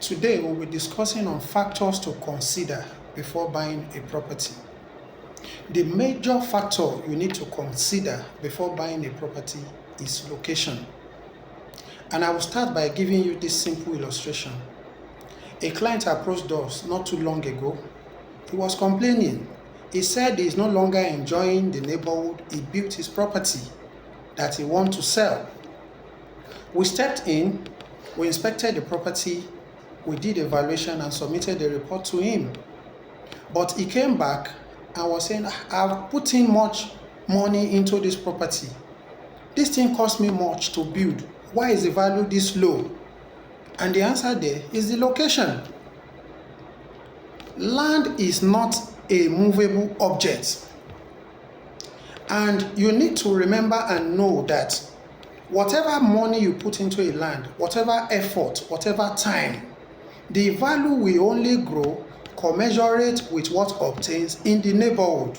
Today we'll be discussing on factors to consider before buying a property. The major factor you need to consider before buying a property is location. And I will start by giving you this simple illustration. A client approached us not too long ago. He was complaining. He said he is no longer enjoying the neighborhood he built his property that he wants to sell. We stepped in, we inspected the property, we did evaluation and submitted the report to him. But he came back and was saying, I've put in much money into this property. This thing cost me much to build. Why is the value this low? And the answer there is the location. Land is not a movable object. And you need to remember and know that whatever money you put into a land, whatever effort, whatever time, the value will only grow commensurate with what obtains in the neighborhood.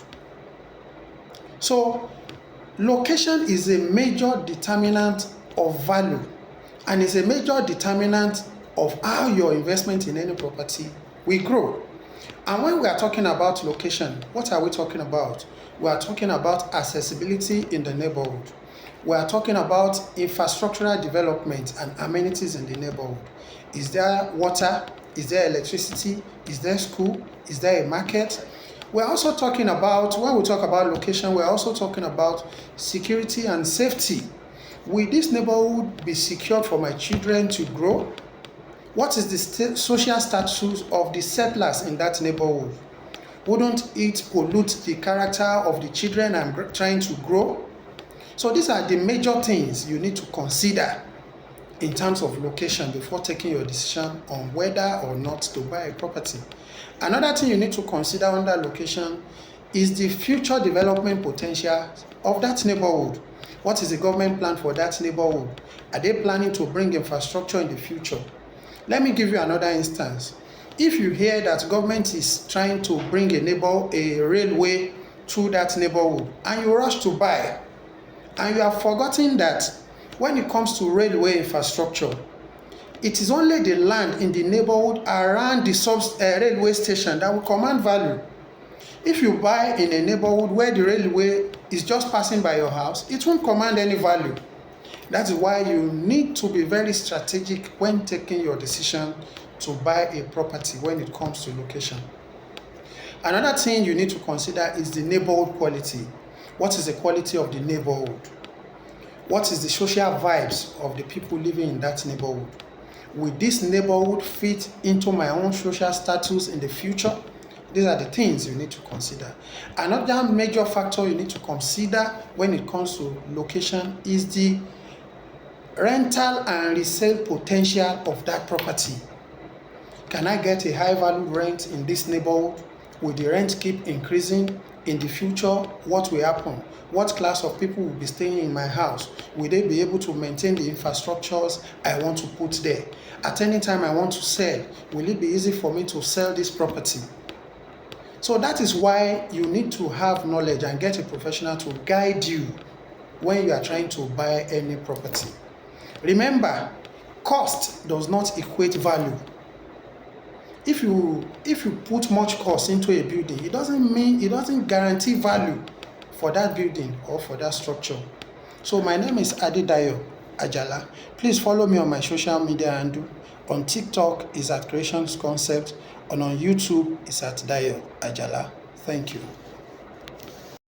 So, location is a major determinant of value and is a major determinant of how your investment in any property will grow. And when we are talking about location, what are we talking about? We are talking about accessibility in the neighborhood. We are talking about infrastructural development and amenities in the neighborhood. Is there water? Is there electricity? Is there school? Is there a market? We're also talking about, when we talk about location, we're also talking about security and safety. Will this neighborhood be secured for my children to grow? What is the social status of the settlers in that neighborhood? Wouldn't it pollute the character of the children I'm trying to grow? So these are the major things you need to consider in terms of location before taking your decision on whether or not to buy a property. Another thing you need to consider under location is the future development potential of that neighborhood. What is the government plan for that neighborhood? Are they planning to bring infrastructure in the future? Let me give you another instance. If you hear that government is trying to bring a railway through that neighborhood and you rush to buy, and you have forgotten that when it comes to railway infrastructure, it is only the land in the neighborhood around the railway station that will command value. If you buy in a neighborhood where the railway is just passing by your house, it won't command any value. That is why you need to be very strategic when taking your decision to buy a property when it comes to location. Another thing you need to consider is the neighborhood quality. What is the quality of the neighborhood? What is the social vibes of the people living in that neighborhood? Will this neighborhood fit into my own social status in the future? These are the things you need to consider. Another major factor you need to consider when it comes to location is the rental and resale potential of that property. Can I get a high value rent in this neighborhood? Will the rent keep increasing in the future? What will happen? What class of people will be staying in my house? Will they be able to maintain the infrastructures I want to put there? At any time I want to sell, will it be easy for me to sell this property? So that is why you need to have knowledge and get a professional to guide you when you are trying to buy any property. Remember, cost does not equate value. If you put much cost into a building, it doesn't guarantee value for that building or for that structure. So my name is Adedayo Ajala. Please follow me on my social media handle. On TikTok is at Creations Concept, and on YouTube is at Dayo Ajala. Thank you.